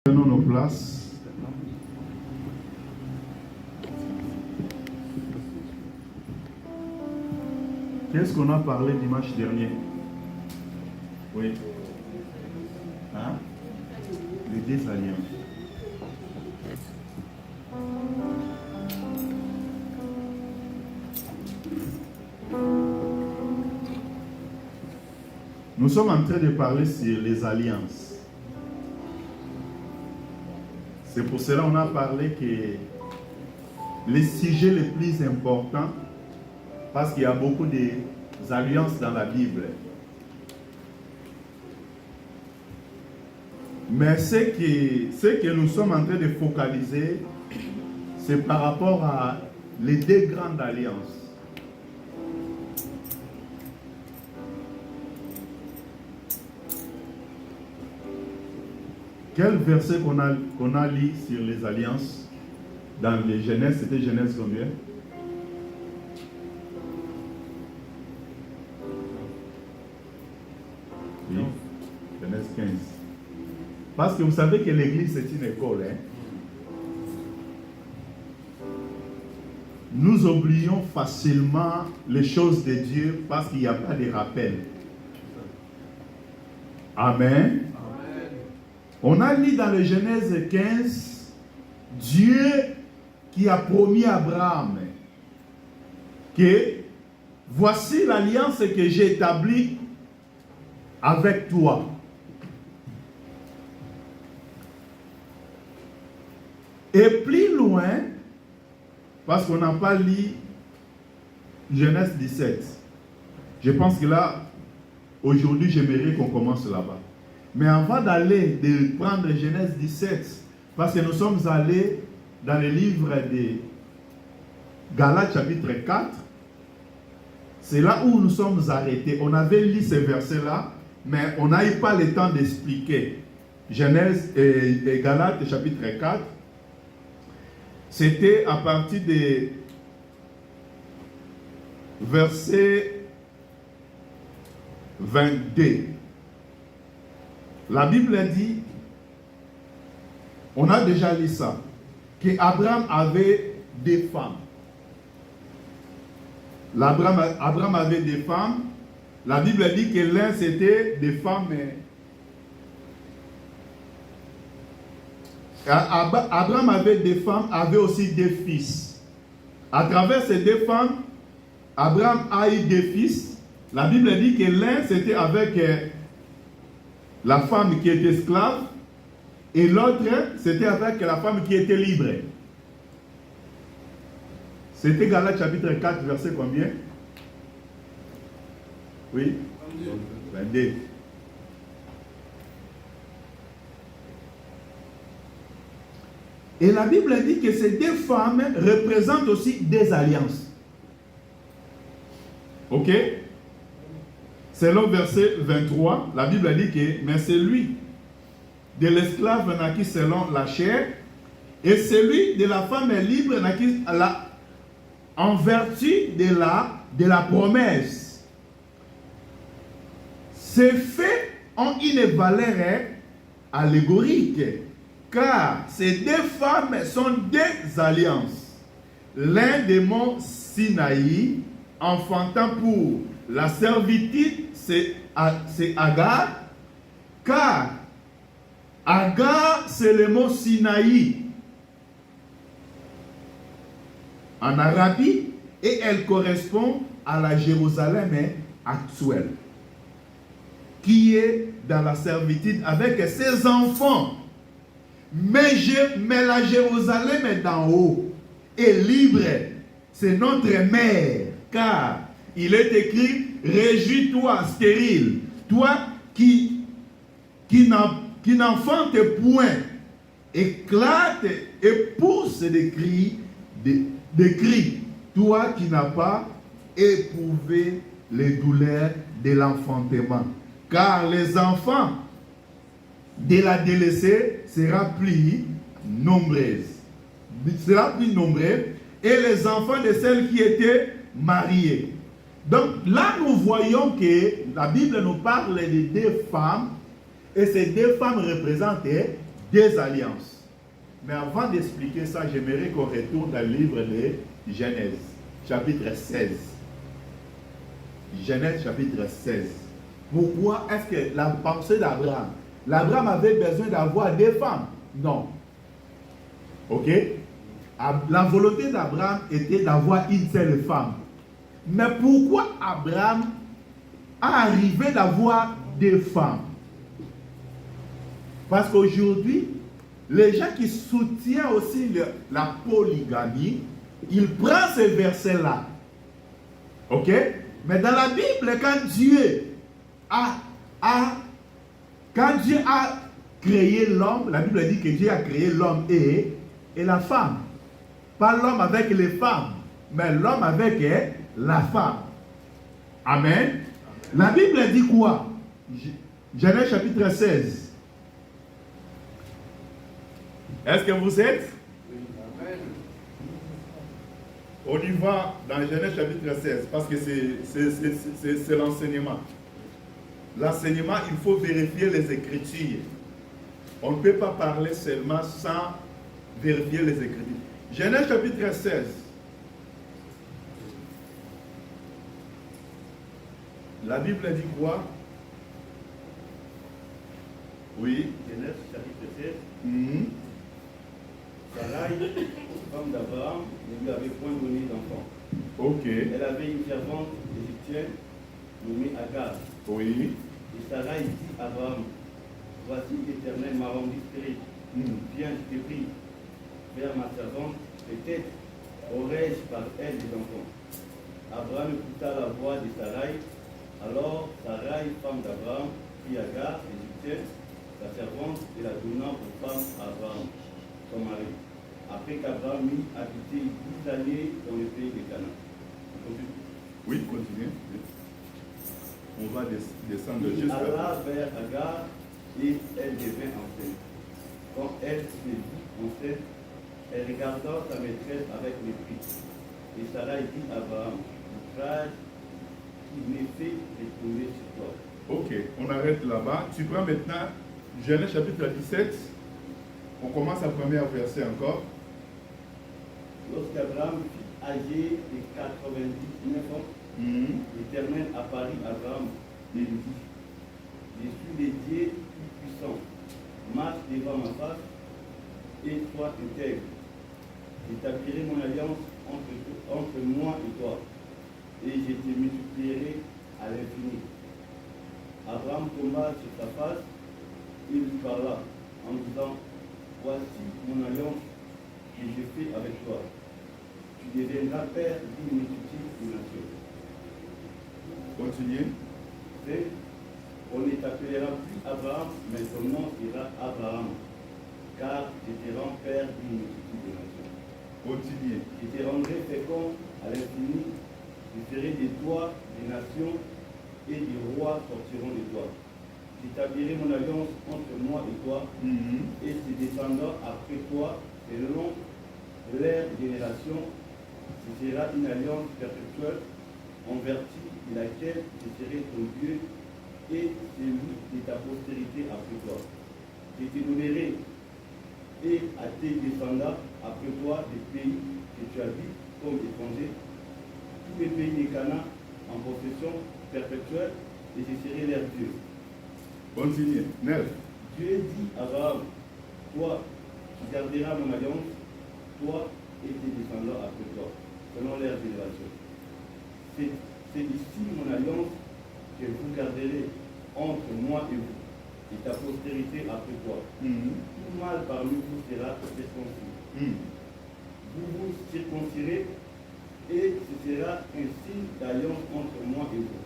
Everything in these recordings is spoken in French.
Prenons nos places. Qu'est-ce qu'on a parlé dimanche dernier? Oui. Hein? Les désalliances. Nous sommes en train de parler sur les alliances. C'est pour cela qu'on a parlé que les sujets les plus importants, parce qu'il y a beaucoup d'alliances dans la Bible. Mais ce que nous sommes en train de focaliser, c'est par rapport à les deux grandes alliances. Quel verset qu'on a lu sur les alliances dans les Genèse? C'était Genèse combien? Oui, Genèse 15. Parce que vous savez que l'église c'est une école. Nous oublions facilement les choses de Dieu parce qu'il n'y a pas de rappel. Amen. On a lu dans le Genèse 15, Dieu qui a promis à Abraham que voici l'alliance que j'ai établie avec toi. Et plus loin, parce qu'on n'a pas lu Genèse 17, je pense que là, aujourd'hui, j'aimerais qu'on commence là-bas. Mais avant de prendre Genèse 17, parce que nous sommes allés dans le livre de Galates chapitre 4, c'est là où nous sommes arrêtés. On avait lu ces versets-là, mais on n'a eu pas le temps d'expliquer. Genèse et Galates chapitre 4, c'était à partir de verset 22. La Bible dit, on a déjà lu ça, qu'Abraham avait des femmes. Abraham avait des femmes. La Bible dit que l'un c'était des femmes. Abraham avait des femmes, avait aussi des fils. À travers ces deux femmes, Abraham a eu des fils. La Bible dit que l'un c'était avec la femme qui était esclave, et l'autre, c'était avec la femme qui était libre. C'était Galates chapitre 4, verset combien? Oui? 22. Et la Bible dit que ces deux femmes représentent aussi des alliances. Ok? Selon verset 23, la Bible dit que mais celui de l'esclave naquit selon la chair, et celui de la femme libre naquit en vertu de la promesse. Ces faits ont une valeur allégorique, car ces deux femmes sont deux alliances. L'un des monts Sinaï, enfantant pour la servitude, c'est Agar, car Agar, c'est le mot Sinaï en Arabie, et elle correspond à la Jérusalem actuelle, qui est dans la servitude avec ses enfants. Mais la Jérusalem d'en haut est libre, c'est notre mère, car il est écrit, réjouis-toi stérile, toi qui n'enfante point, éclate et pousse des cris, toi qui n'as pas éprouvé les douleurs de l'enfantement. Car les enfants de la délaissée seront plus nombreux. Et les enfants de celles qui étaient mariées. Donc là, nous voyons que la Bible nous parle de deux femmes, et ces deux femmes représentent des alliances. Mais avant d'expliquer ça, j'aimerais qu'on retourne dans le livre de Genèse, chapitre 16. Genèse, chapitre 16. Pourquoi est-ce que la pensée d'Abraham, l'Abraham avait besoin d'avoir des femmes? Non. Ok? La volonté d'Abraham était d'avoir une seule femme. Mais pourquoi Abraham a arrivé d'avoir des femmes? Parce qu'aujourd'hui, les gens qui soutiennent aussi la polygamie, ils prennent ces versets-là. Ok? Mais dans la Bible, quand Dieu a créé l'homme, la Bible dit que Dieu a créé l'homme et la femme. Pas l'homme avec les femmes, mais l'homme avec la femme. Amen. La Bible dit quoi? Genèse chapitre 16. Est-ce que vous êtes? On y va dans Genèse chapitre 16 parce que c'est l'enseignement. L'enseignement, il faut vérifier les Écritures. On ne peut pas parler seulement sans vérifier les Écritures. Genèse chapitre 16. La Bible dit quoi? Oui. Genèse chapitre 16. Sarai, femme d'Abraham, ne lui avait point donné d'enfant. Ok. Elle avait une servante égyptienne nommée Agar. Oui. Et Sarai dit à Abraham, voici l'Éternel m'a rendu stérile. Viens, je te prie, vers ma servante, peut-être aurais-je par elle des enfants. Abraham écouta la voix de Sarai. Alors Sarai, femme d'Abraham, prit Agar, égyptienne, sa servante, et la donna pour femme à Abraham, son mari. Après qu'Abraham eut habité 10 années dans le pays de Canaan. Oui, continuez. On va descendre Il juste alla vers Agar et elle devint enceinte. Quand elle se vit enceinte, elle regarda sa maîtresse avec mépris. Et Sarai dit à Abraham, l'ouvrage qui m'est fait est tombé sur toi. Ok, on arrête là-bas. Tu prends maintenant Genèse chapitre 17. On commence à premier verset encore. Lorsqu'Abraham fut âgé de 99 ans, l'Éternel apparut à Abraham et lui dit, je suis le Dieu tout-puissant, marche devant ma face et sois intègre. J'établirai mon alliance entre moi et toi, et je te multiplierai à l'infini. Abraham tomba sur sa face et lui parla en disant, voici mon alliance que je fais avec toi. Tu deviendras père d'une multitude de nations. Continuez. On ne t'appellera plus Abraham, mais ton nom sera Abraham, car je te rends père d'une multitude de nations. Continuez. Je te rendrai fécond à l'infini, je ferai de toi des nations et des rois sortiront de toi. J'établirai mon alliance entre moi et toi et ses descendants après toi, selon leur génération. Ce sera une alliance perpétuelle en vertu de laquelle je serai ton Dieu et celui de ta postérité après toi. Je te donnerai et à tes descendants après toi des pays que tu habites comme étranger, tous les pays de Canaan en possession perpétuelle, et je serai leur Dieu. Continuez. 9. Dieu dit à Abraham, toi, tu garderas mon alliance, toi et tes descendants après toi, selon leur génération. C'est ici mon alliance que vous garderez entre moi et vous, et ta postérité après toi. Tout mal parmi vous sera circoncis. Vous vous circoncirez, et ce sera un signe d'alliance entre moi et vous.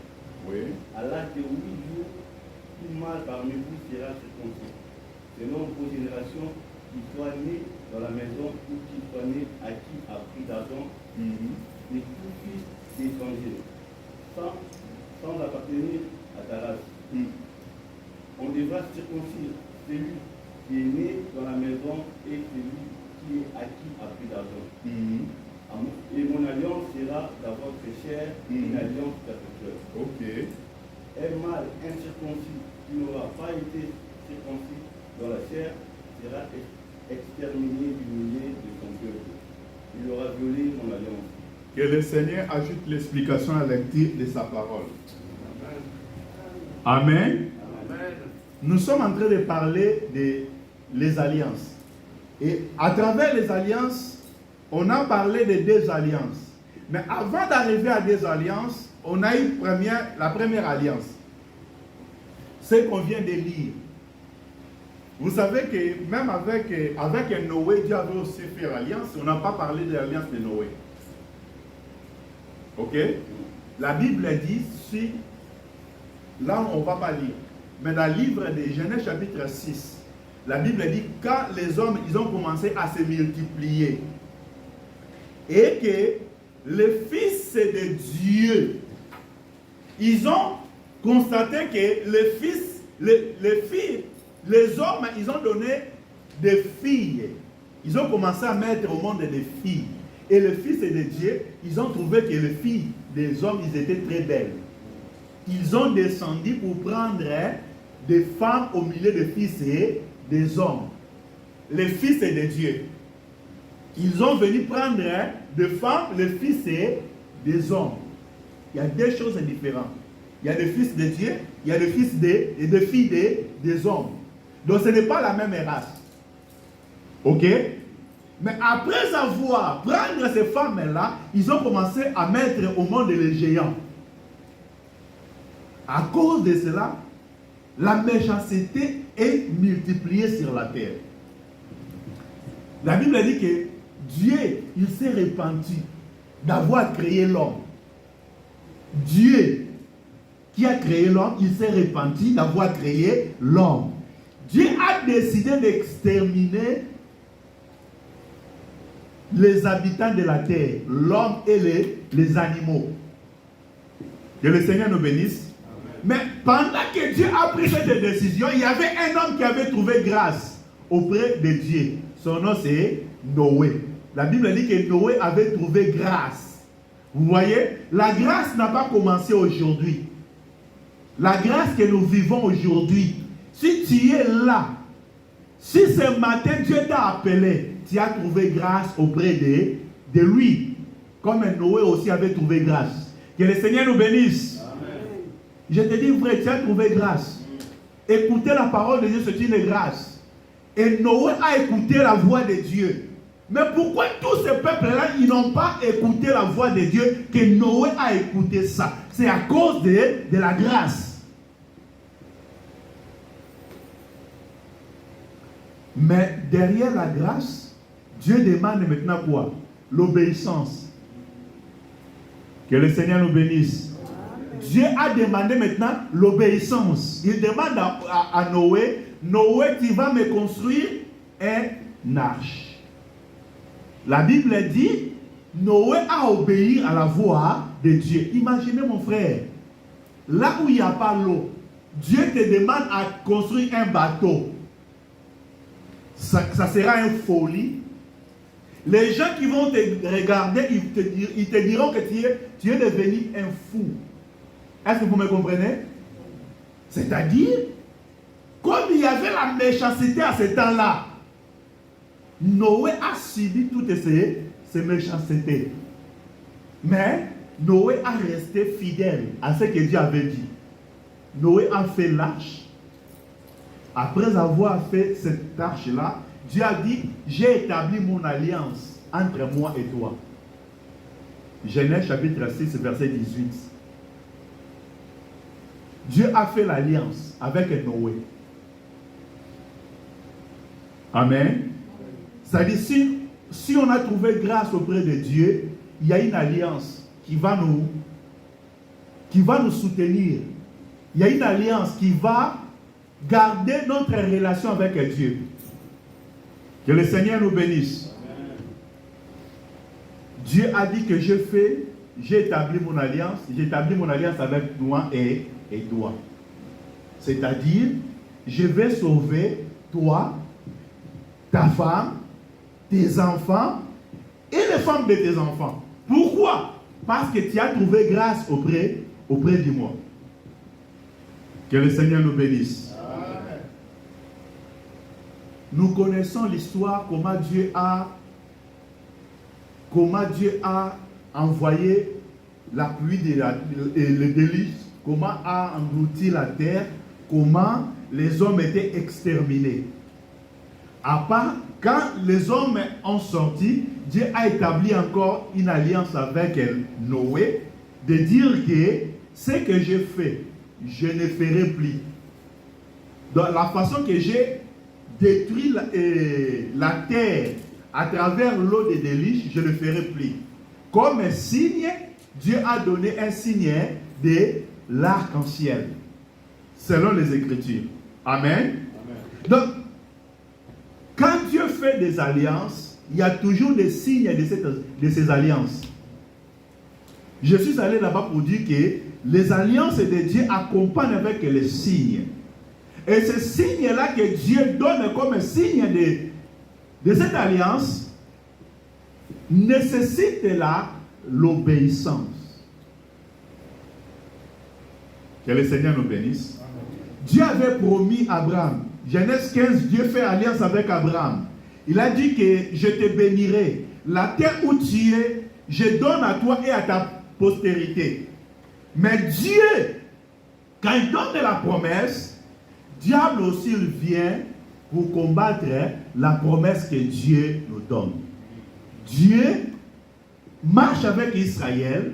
Oui. À l'âge de 8 jours, tout mâle parmi vous sera circoncis, selon vos générations, qui soient nés dans la maison ou qui soient nés à qui a pris d'argent, et tout fils d'étranger, sans appartenir à ta race. On devra circoncire celui qui est né dans la maison et celui qui est à qui a pris d'argent. Et mon alliance sera dans votre chair, une alliance perpétuelle. Ok. Un mâle incirconcis qui n'aura pas été circoncis dans la chair sera exterminé du milieu de son peuple. Il aura violé mon alliance. Que le Seigneur ajoute l'explication à l'intérieur de sa parole. Amen. Amen. Nous sommes en train de parler des alliances. Et à travers les alliances, on a parlé de 2 alliances. Mais avant d'arriver à 2 alliances, on a eu la première alliance. C'est qu'on vient de lire. Vous savez que même avec Noé, Dieu avait aussi fait alliance. On n'a pas parlé de l'alliance de Noé. Ok? La Bible dit, si, là on ne va pas lire, mais dans le livre de Genèse chapitre 6, la Bible dit, quand les hommes, ils ont commencé à se multiplier, et que les fils de Dieu, ils ont constaté que les hommes, ils ont donné des filles. Ils ont commencé à mettre au monde des filles. Et les fils de Dieu, ils ont trouvé que les filles des hommes, ils étaient très belles. Ils ont descendu pour prendre des femmes au milieu des fils et des hommes. Les fils de Dieu. Ils ont venu prendre des femmes, les fils et des hommes. Il y a 2 choses différentes. Il y a des fils de Dieu, il y a des fils et des filles des hommes. Donc ce n'est pas la même race. Ok? Mais après avoir pris ces femmes-là, ils ont commencé à mettre au monde les géants. À cause de cela, la méchanceté est multipliée sur la terre. La Bible dit que Dieu, il s'est repenti d'avoir créé l'homme. Dieu qui a créé l'homme, il s'est repenti d'avoir créé l'homme. Dieu a décidé d'exterminer les habitants de la terre, l'homme et les animaux. Que le Seigneur nous bénisse. Amen. Mais pendant que Dieu a pris cette décision, il y avait un homme qui avait trouvé grâce auprès de Dieu. Son nom c'est Noé. La Bible dit que Noé avait trouvé grâce. Vous voyez, la grâce n'a pas commencé aujourd'hui. La grâce que nous vivons aujourd'hui, si tu es là, si ce matin Dieu t'a appelé, tu as trouvé grâce auprès de lui, comme Noé aussi avait trouvé grâce. Que le Seigneur nous bénisse. Amen. Je te dis, frère, tu as trouvé grâce. Écouter la parole de Dieu, c'est une grâce. Et Noé a écouté la voix de Dieu. Mais pourquoi tous ces peuples-là, ils n'ont pas écouté la voix de Dieu, que Noé a écouté ça? C'est à cause de la grâce. Mais derrière la grâce, Dieu demande maintenant quoi? L'obéissance. Que le Seigneur nous bénisse. Dieu a demandé maintenant l'obéissance. Il demande à Noé, Noé, tu vas me construire un arche. La Bible dit, Noé a obéi à la voix de Dieu. Imaginez mon frère, là où il n'y a pas l'eau, Dieu te demande à construire un bateau. Ça sera une folie. Les gens qui vont te regarder, ils te diront que tu es devenu un fou. Est-ce que vous me comprenez? C'est-à-dire, comme il y avait la méchanceté à ce temps-là, Noé a subi toutes ces méchancetés. Mais Noé a resté fidèle à ce que Dieu avait dit. Noé a fait l'arche. Après avoir fait cette arche-là, Dieu a dit, j'ai établi mon alliance entre moi et toi. Genèse chapitre 6, verset 18. Dieu a fait l'alliance avec Noé. Amen. C'est-à-dire, si on a trouvé grâce auprès de Dieu, il y a une alliance qui va nous soutenir. Il y a une alliance qui va garder notre relation avec Dieu. Que le Seigneur nous bénisse. Amen. Dieu a dit que j'ai établi mon alliance avec moi et toi. C'est-à-dire, je vais sauver toi, ta femme, tes enfants et les femmes de tes enfants. Pourquoi? Parce que tu as trouvé grâce auprès de moi. Que le Seigneur nous bénisse. Amen. nous connaissons l'histoire, comment Dieu a envoyé la pluie et le déluge, comment a englouti la terre, comment les hommes étaient exterminés. À part, quand les hommes ont sorti, Dieu a établi encore une alliance avec Noé, de dire que ce que j'ai fait, je ne ferai plus. Dans la façon que j'ai détruit la terre à travers l'eau des déluges, je ne le ferai plus. Comme un signe, Dieu a donné un signe de l'arc-en-ciel, selon les Écritures. Amen. Amen. Donc, quand Dieu fait des alliances, il y a toujours des signes de ces alliances. Je suis allé là-bas pour dire que les alliances de Dieu accompagnent avec les signes. Et ces signes-là que Dieu donne comme signe de cette alliance nécessitent l'obéissance. Que le Seigneur nous bénisse. Dieu avait promis à Abraham. Genèse 15, Dieu fait alliance avec Abraham. Il a dit que je te bénirai. La terre où tu es, je donne à toi et à ta postérité. Mais Dieu, quand il donne la promesse, diable aussi il vient pour combattre la promesse que Dieu nous donne. Dieu marche avec Israël,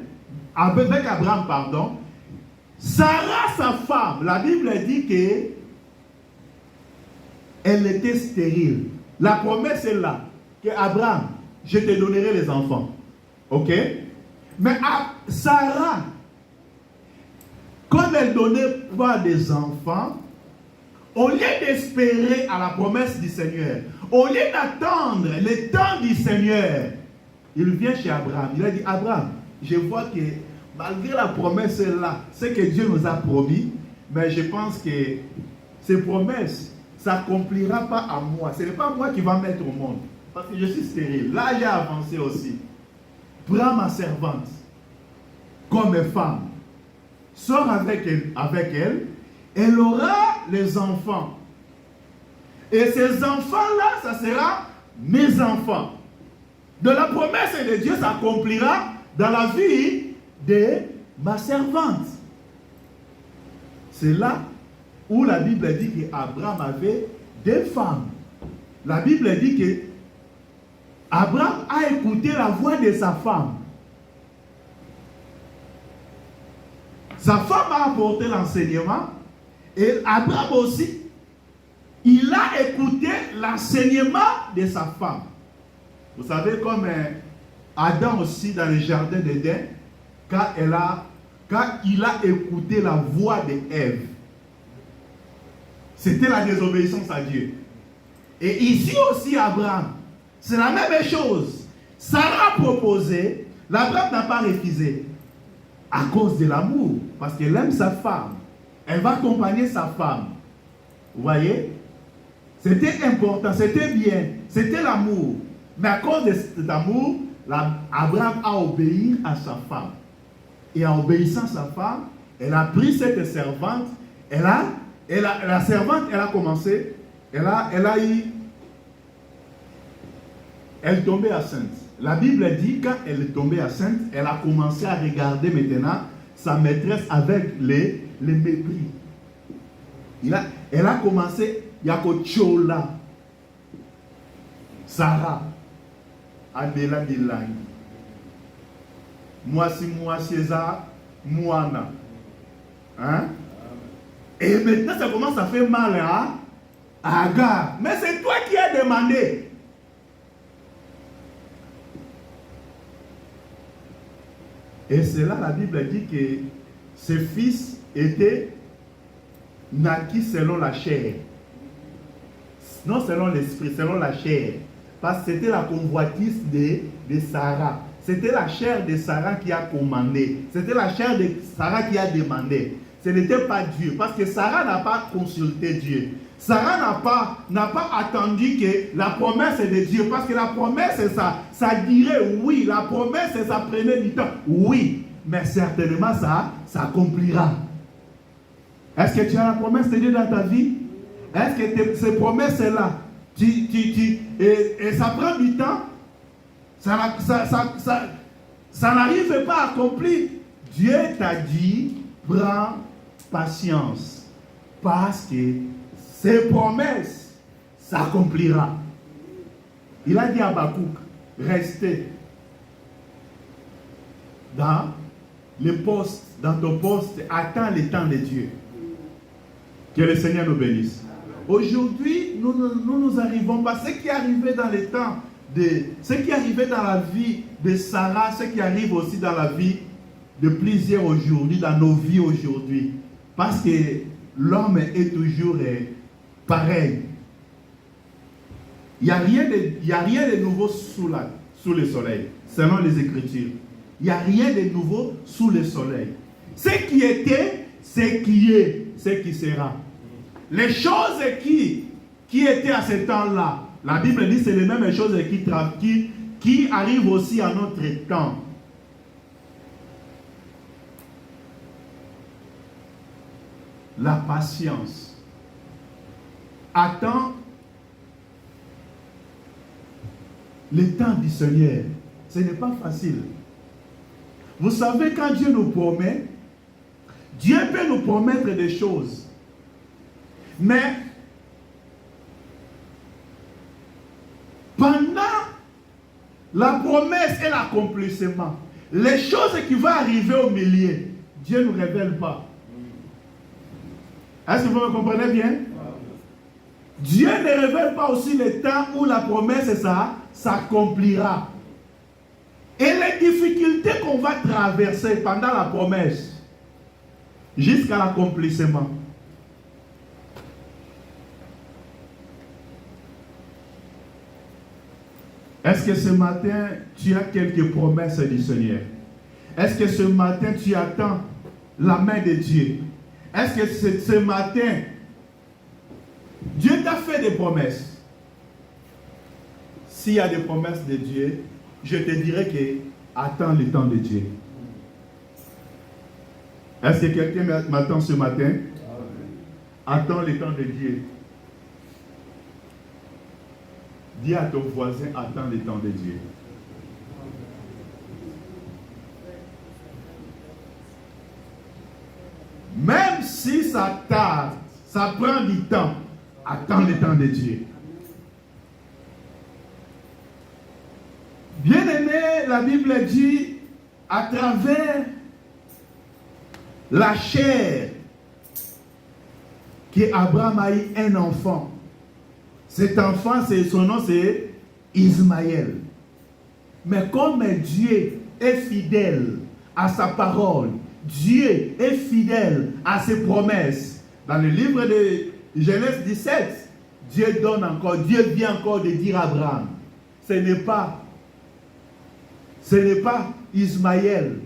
avec Abraham, pardon. Sarah, sa femme, la Bible dit que elle était stérile. La promesse est là, que Abraham, je te donnerai les enfants. Ok? Mais Sarah, comme elle ne donnait pas des enfants, au lieu d'espérer à la promesse du Seigneur, au lieu d'attendre le temps du Seigneur, il vient chez Abraham. Il a dit, Abraham, je vois que malgré la promesse là, ce que Dieu nous a promis, mais je pense que ces promesses, ça n'accomplira pas à moi. Ce n'est pas moi qui va mettre au monde. Parce que je suis stérile. Là, j'ai avancé aussi. Prends ma servante comme femme. Sors avec elle. Elle aura les enfants. Et ces enfants-là, ça sera mes enfants. De la promesse de Dieu s'accomplira dans la vie de ma servante. C'est là où la Bible dit qu'Abraham avait deux femmes. La Bible dit que Abraham a écouté la voix de sa femme. Sa femme a apporté l'enseignement et Abraham aussi, il a écouté l'enseignement de sa femme. Vous savez, comme Adam aussi dans le jardin d'Éden, quand il a écouté la voix d'Ève, c'était la désobéissance à Dieu. Et ici aussi, Abraham, c'est la même chose. Sarah a proposé, l'Abraham n'a pas refusé. À cause de l'amour, parce qu'elle aime sa femme. Elle va accompagner sa femme. Vous voyez? C'était important, c'était bien, c'était l'amour. Mais à cause de cet amour, Abraham a obéi à sa femme. Et en obéissant à sa femme, elle a pris cette servante. La servante, elle a commencé, elle tombait enceinte. La Bible dit quand elle est tombée enceinte, elle a commencé à regarder maintenant sa maîtresse avec les mépris. Elle a commencé, Yakochola, Sarah, Adela Dilangi. Moi, César, Moana. Hein? Et maintenant, ça commence à faire mal à Agar. Mais c'est toi qui as demandé. Et c'est là la Bible dit que ses fils étaient naquis selon la chair. Non selon l'esprit, selon la chair. Parce que c'était la convoitise de Sarah. C'était la chair de Sarah qui a commandé. C'était la chair de Sarah qui a demandé. Ce n'était pas Dieu. Parce que Sarah n'a pas consulté Dieu. Sarah n'a pas attendu que la promesse est de Dieu. Parce que la promesse, ça dirait oui. La promesse, ça prenait du temps. Oui. Mais certainement, ça accomplira. Est-ce que tu as la promesse de Dieu dans ta vie? Est-ce que ces promesses-là, Et ça prend du temps. Ça n'arrive pas à accomplir. Dieu t'a dit, prends patience. Parce que ses promesses s'accomplira. Il a dit à Habakkuk, restez dans le poste, dans ton poste, attends le temps de Dieu. Que le Seigneur nous bénisse. Aujourd'hui, nous arrivons pas. Ce qui est arrivé dans le temps, ce qui est arrivé dans la vie de Sarah, ce qui arrive aussi dans la vie de plusieurs aujourd'hui, dans nos vies aujourd'hui. Parce que l'homme est toujours pareil. Il n'y a rien de nouveau sous le soleil, selon les Écritures. Il n'y a rien de nouveau sous le soleil. Ce qui était, ce qui est, ce qui sera. Les choses qui étaient à ce temps-là, la Bible dit que c'est les mêmes choses qui arrivent aussi à notre temps. La patience. Attends le temps du Seigneur. Ce n'est pas facile. Vous savez, quand Dieu nous promet, Dieu peut nous promettre des choses. Mais pendant la promesse et l'accomplissement, les choses qui vont arriver au milieu, Dieu ne nous révèle pas. Est-ce que vous me comprenez bien? Dieu ne révèle pas aussi le temps où la promesse s'accomplira. Et les difficultés qu'on va traverser pendant la promesse, jusqu'à l'accomplissement. Est-ce que ce matin, tu as quelques promesses du Seigneur? Est-ce que ce matin, tu attends la main de Dieu? Est-ce que ce matin, Dieu t'a fait des promesses? S'il y a des promesses de Dieu, je te dirais que attends le temps de Dieu. Est-ce que quelqu'un m'attend ce matin? Attends le temps de Dieu. Dis à ton voisin, attends le temps de Dieu. Même si ça tarde, ça prend du temps, attends le temps de Dieu. Bien-aimé, la Bible dit, à travers la chair, qu'Abraham a eu un enfant. Cet enfant, son nom c'est Ismaël. Mais comme Dieu est fidèle à sa parole, Dieu est fidèle à ses promesses. Dans le livre de Genèse 17, Dieu vient encore de dire à Abraham, ce n'est pas Ismaël,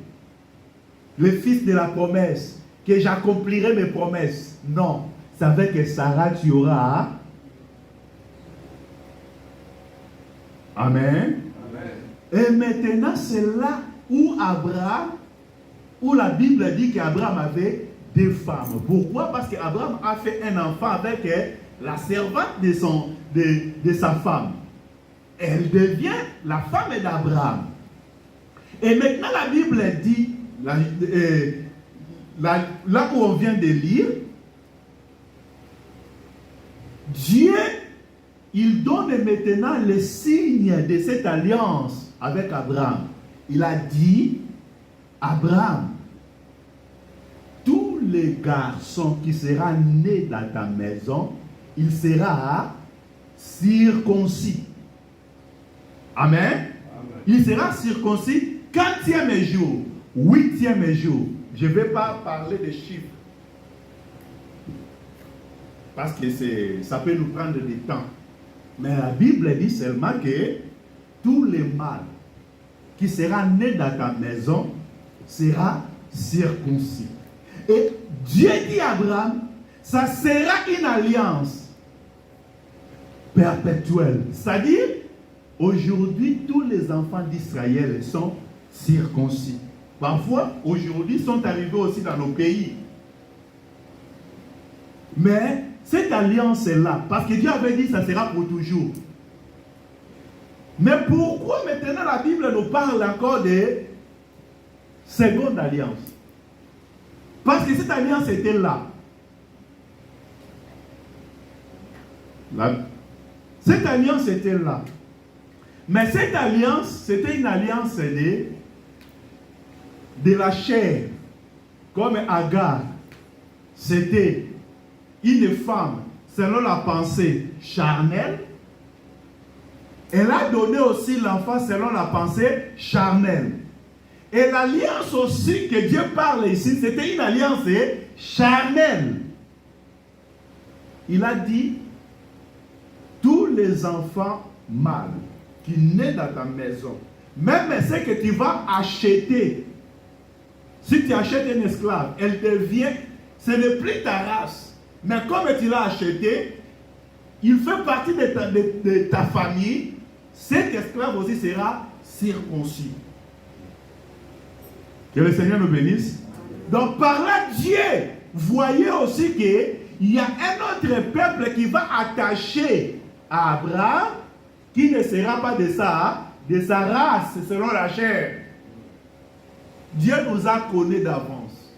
le fils de la promesse, que j'accomplirai mes promesses. Non, c'est avec Sarah tu auras. Amen. Amen. Et maintenant, c'est là où la Bible dit qu'Abraham avait deux femmes. Pourquoi? Parce qu'Abraham a fait un enfant avec la servante de sa femme. Elle devient la femme d'Abraham. Et maintenant, la Bible dit, là où on vient de lire, Dieu, il donne maintenant le signe de cette alliance avec Abraham. Il a dit, Abraham, tous les garçons qui seront nés dans ta maison, il sera circoncis. Amen. Amen. Il sera circoncis 4e jour, 8e jour. Je ne vais pas parler de chiffres. Parce que ça peut nous prendre du temps. Mais la Bible dit seulement que tous les mâles qui sera né dans ta maison sera circoncis. Et Dieu dit à Abraham, ça sera une alliance perpétuelle. C'est-à-dire, aujourd'hui, tous les enfants d'Israël sont circoncis. Parfois, aujourd'hui, sont arrivés aussi dans nos pays. Mais cette alliance est là. Parce que Dieu avait dit que ça sera pour toujours. Mais pourquoi maintenant la Bible nous parle encore de seconde alliance? Parce que cette alliance était là. Cette alliance était là. Mais cette alliance, c'était une alliance de la chair. Comme Agar, c'était une femme selon la pensée charnelle. Elle a donné aussi l'enfant selon la pensée charnelle. Et l'alliance aussi que Dieu parle ici, c'était une alliance charnelle. Il a dit, tous les enfants mâles qui naissent dans ta maison, même ceux que tu vas acheter, si tu achètes un esclave, elle devient, ce n'est plus ta race, mais comme tu l'as acheté, il fait partie de ta famille, cet esclave aussi sera circoncis. Que le Seigneur nous bénisse. Donc par là, Dieu voyait aussi qu'il y a un autre peuple qui va attacher à Abraham, qui ne sera pas de sa race, selon la chair. Dieu nous a connus d'avance.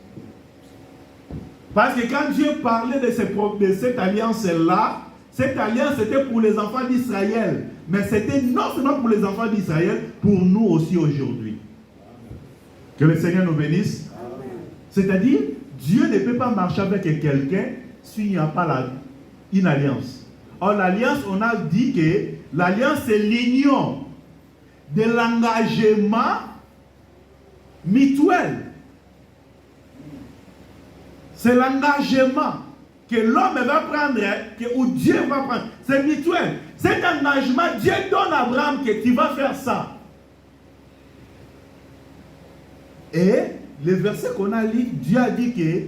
Parce que quand Dieu parlait de cette alliance-là, cette alliance était pour les enfants d'Israël. Mais c'était non seulement pour les enfants d'Israël, pour nous aussi aujourd'hui. Que le Seigneur nous bénisse. C'est-à-dire, Dieu ne peut pas marcher avec quelqu'un s'il n'y a pas une alliance. Or, l'alliance, on a dit que l'alliance, c'est l'union de l'engagement mutuel. C'est l'engagement que l'homme va prendre, ou Dieu va prendre. C'est mutuel. Cet engagement, Dieu donne à Abraham que tu vas faire ça. Et le verset qu'on a lu, Dieu a dit que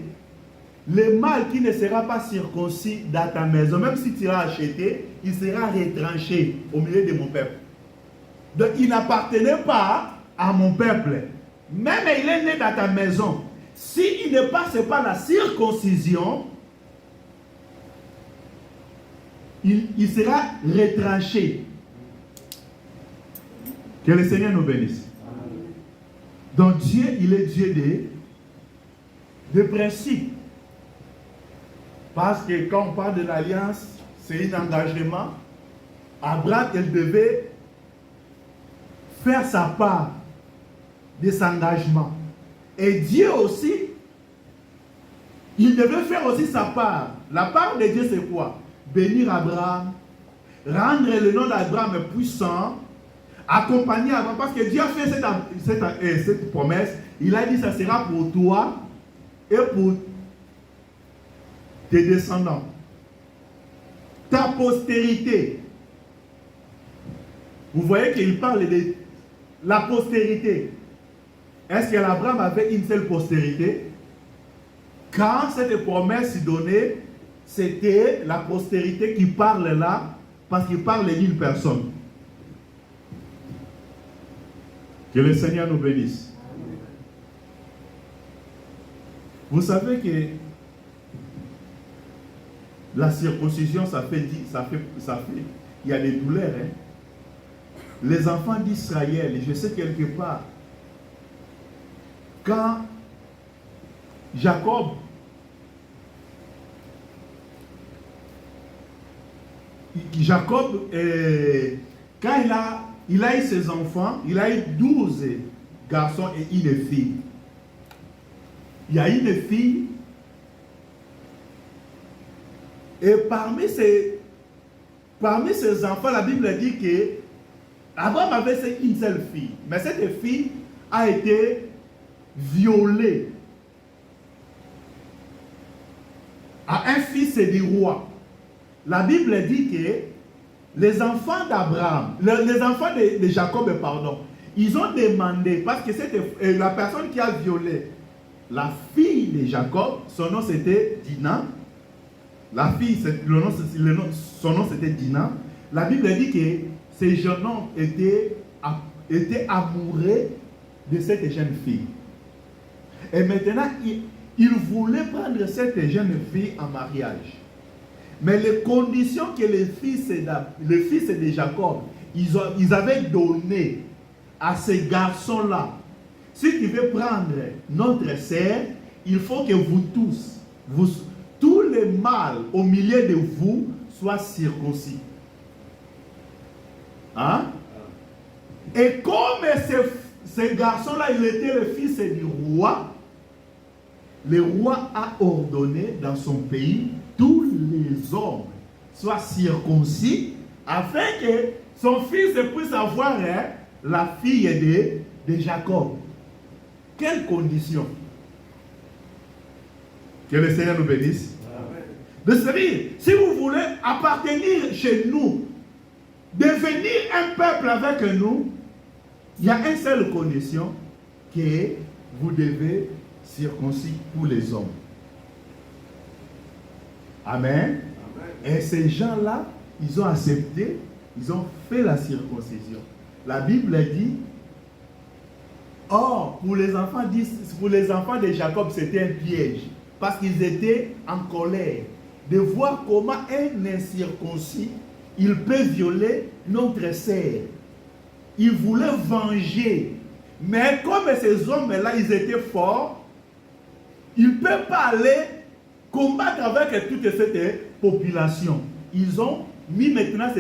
le mâle qui ne sera pas circoncis dans ta maison, même si tu l'as acheté, il sera retranché au milieu de mon peuple. Donc il n'appartenait pas à mon peuple. Même il est né dans ta maison. S'il ne passe pas la circoncision, il sera retranché. Que le Seigneur nous bénisse. Donc Dieu, il est Dieu de principe. Parce que quand on parle de l'alliance, c'est un engagement. Abraham, il devait faire sa part de cet engagement. Et Dieu aussi, il devait faire aussi sa part. La part de Dieu, c'est quoi? Bénir Abraham, rendre le nom d'Abraham puissant, accompagner Abraham. Parce que Dieu a fait cette promesse. Il a dit, ça sera pour toi et pour tes descendants. Ta postérité. Vous voyez qu'il parle de la postérité. Est-ce que Abraham avait une seule postérité? Quand cette promesse est donnée, c'était la postérité qui parle là, parce qu'il parle d'une personne. Que le Seigneur nous bénisse. Vous savez que la circoncision, il y a des douleurs. Hein? Les enfants d'Israël, je sais quelque part, quand Jacob, quand il a eu ses enfants, il a eu 12 garçons et une fille. Il y a une fille, et parmi ces enfants, la Bible dit que Abraham avait une seule fille, mais cette fille a été violée à un fils du roi. La Bible dit que les enfants d'Abraham, les enfants de Jacob, pardon, ils ont demandé, parce que c'était la personne qui a violé la fille de Jacob, son nom c'était Dina. La fille, son nom c'était Dina. La Bible dit que ces jeunes hommes étaient amoureux de cette jeune fille. Et maintenant, il voulait prendre cette jeune fille en mariage. Mais les conditions que les fils de Jacob, ils avaient donné à ces garçons-là, si tu veux prendre notre sœur, il faut que vous tous, tous les mâles au milieu de vous soient circoncis. Hein? Et comme ces garçons-là, ils étaient le fils du roi, le roi a ordonné dans son pays tous les hommes soient circoncis afin que son fils puisse avoir la fille de Jacob. Quelles conditions? Que le Seigneur nous bénisse. C'est-à-dire, si vous voulez appartenir chez nous, devenir un peuple avec nous, il y a une seule condition, que vous devez circoncis tous les hommes. Amen. Et ces gens-là, ils ont accepté, ils ont fait la circoncision. La Bible dit, or, pour les enfants de Jacob, c'était un piège. Parce qu'ils étaient en colère de voir comment un incirconcis, il peut violer notre sœur. Ils voulaient venger. Mais comme ces hommes-là, ils étaient forts, ils ne peuvent pas aller combattre avec toute cette population. Ils ont mis maintenant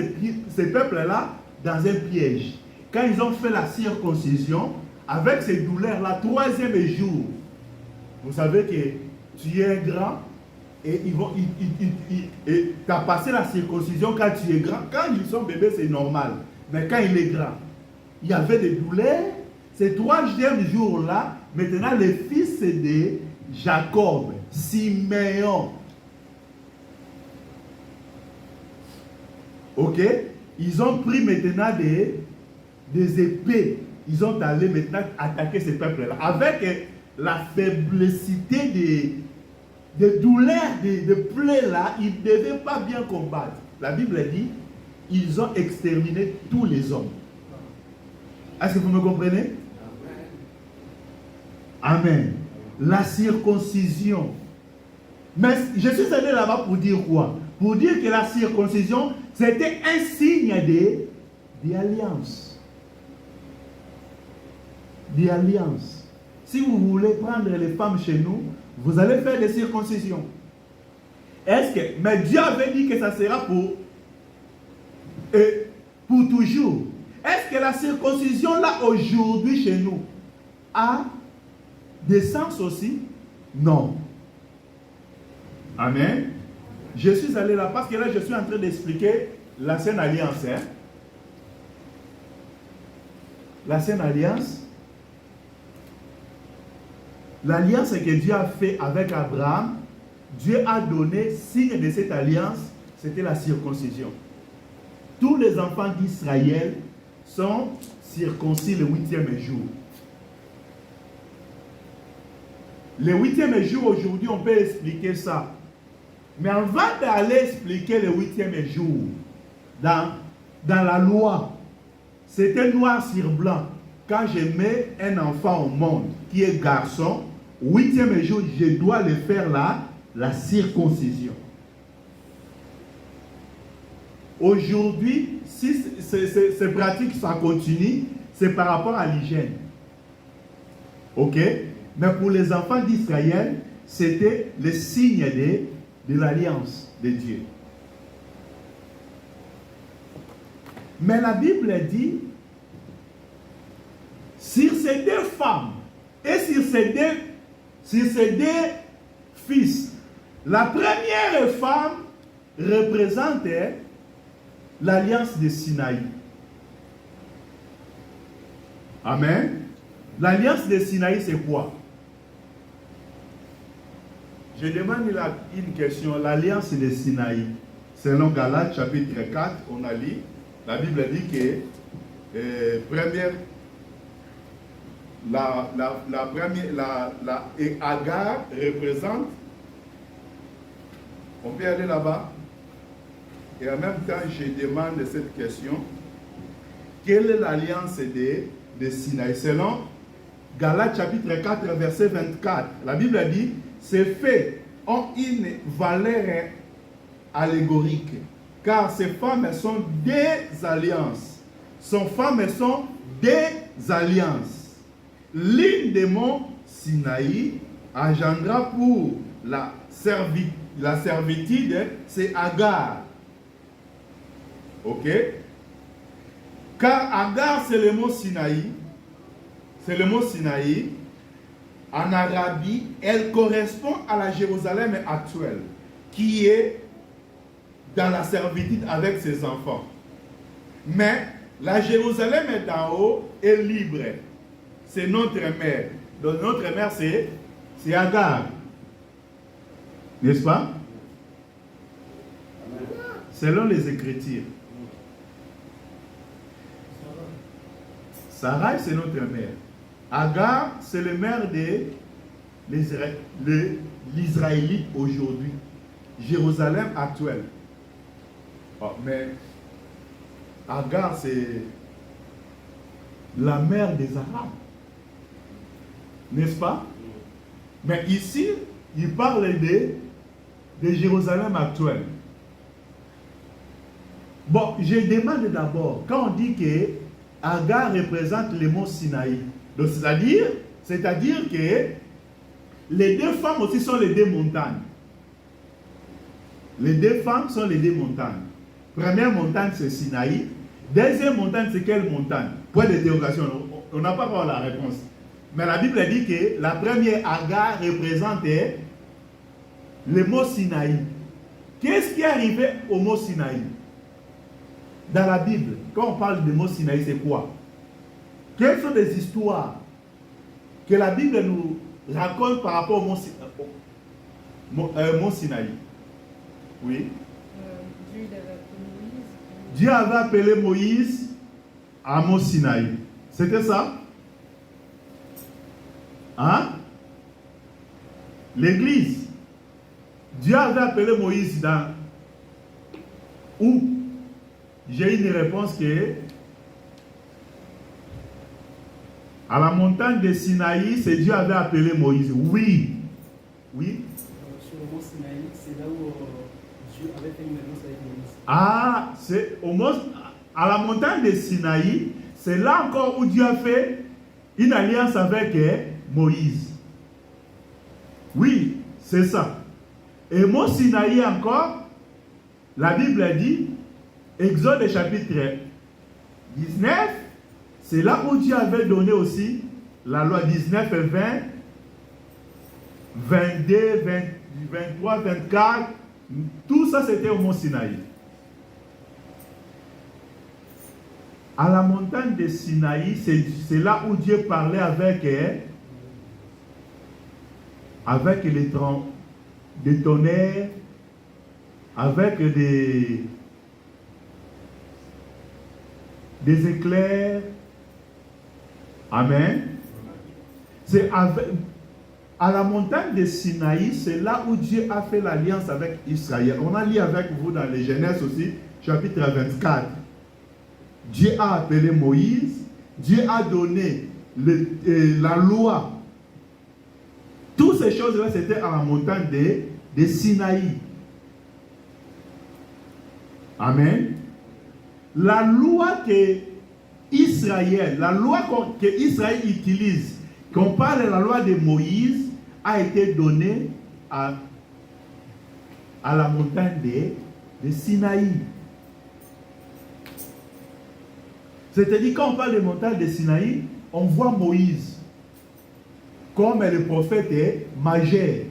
ces peuples-là dans un piège. Quand ils ont fait la circoncision, avec ces douleurs-là, 3e jour, vous savez que tu es grand et tu as passé la circoncision quand tu es grand. Quand ils sont bébés, c'est normal. Mais quand il est grand, il y avait des douleurs. Ces 3e jours-là, maintenant les fils de Jacob, Siméon, ok, ils ont pris maintenant des épées. Ils ont allé maintenant attaquer ces peuples-là. Avec la faiblessité des douleurs, des plaies-là, ils ne devaient pas bien combattre. La Bible dit, ils ont exterminé tous les hommes. Est-ce que vous me comprenez? Amen. La circoncision. Mais je suis allé là-bas pour dire quoi? Pour dire que la circoncision, c'était un signe d'alliance. D'alliance. Si vous voulez prendre les femmes chez nous, vous allez faire des circoncisions. Mais Dieu avait dit que ça sera pour toujours. Est-ce que la circoncision là aujourd'hui chez nous a des sens aussi? Non. Amen. Je suis allé là parce que là je suis en train d'expliquer l'ancienne alliance. L'ancienne alliance. L'alliance que Dieu a fait avec Abraham, Dieu a donné signe de cette alliance, c'était la circoncision. Tous les enfants d'Israël sont circoncis le 8e jour. Le 8e jour, aujourd'hui, on peut expliquer ça. Mais avant d'aller expliquer le 8e jour, dans la loi, c'était noir sur blanc. Quand je mets un enfant au monde qui est garçon, 8e jour, je dois le faire la circoncision. Aujourd'hui, si ces pratiques, ça continue, c'est par rapport à l'hygiène. Ok? Mais pour les enfants d'Israël, c'était le signe de l'alliance de Dieu. Mais la Bible dit, sur ces deux femmes et sur ces deux fils, la première femme représentait l'alliance de Sinaï. Amen. L'alliance de Sinaï, c'est quoi? Je demande une question. L'alliance de Sinaï, selon Galates chapitre 4, on a lu, la Bible dit que et Agar représente, on peut aller là-bas, et en même temps je demande cette question, quelle est l'alliance de Sinaï? Selon Galates chapitre 4 verset 24, la Bible dit, ces faits ont une valeur allégorique. Car ces femmes, elles sont des alliances. Ces femmes, elles sont des alliances. L'une des monts Sinaï engendra pour la servitude, c'est Agar. Ok? Car Agar, c'est le mot Sinaï. C'est le mot Sinaï. En Arabie, elle correspond à la Jérusalem actuelle, qui est dans la servitude avec ses enfants. Mais la Jérusalem d'en haut est libre. C'est notre mère. Donc notre mère, c'est Agar. N'est-ce pas? Selon les Écritures. Sarai, c'est notre mère. Agar, c'est le mère de l'Israélite aujourd'hui. Jérusalem actuelle. Oh, mais Agar, c'est la mère des Arabes. N'est-ce pas? Mais ici, il parle de Jérusalem actuelle. Bon, je demande d'abord, quand on dit que Agar représente le mont Sinaï, donc c'est-à-dire que les deux femmes aussi sont les deux montagnes. Les deux femmes sont les deux montagnes. Première montagne, c'est Sinaï. Deuxième montagne, c'est quelle montagne? Point d'interrogation, on n'a pas encore la réponse. Mais la Bible dit que la première Agar représentait le mot Sinaï. Qu'est-ce qui est arrivé au mot Sinaï? Dans la Bible, quand on parle de mot Sinaï, c'est quoi? Quelles sont les histoires que la Bible nous raconte par rapport au mot Sinaï? Oui. Dieu avait appelé Moïse à mont Sinaï. C'était ça? Hein? L'église. Dieu avait appelé Moïse dans où? J'ai une réponse que à la montagne de Sinaï, c'est Dieu avait appelé Moïse. Oui. Oui. Sur le mont Sinaï, c'est là où Dieu avait fait une alliance avec Moïse. Ah, c'est au mont, à la montagne de Sinaï, c'est là encore où Dieu a fait une alliance avec Moïse. Oui, c'est ça. Et mont Sinaï encore, la Bible a dit, Exode chapitre 19, c'est là où Dieu avait donné aussi la loi 19 et 20, 22, 23, 24, tout ça c'était au mont Sinaï. À la montagne de Sinaï, c'est là où Dieu parlait avec des tonnerres, avec des éclairs. Amen. C'est à la montagne de Sinaï, c'est là où Dieu a fait l'alliance avec Israël. On a lu avec vous dans les Genèse aussi, chapitre 24. Dieu a appelé Moïse, Dieu a donné la loi. Toutes ces choses-là, c'était à la montagne de Sinaï. Amen. La loi que Israël utilise, qu'on parle de la loi de Moïse, a été donnée à la montagne de Sinaï. C'est-à-dire, quand on parle de montagne de Sinaï, on voit Moïse comme le prophète majeur.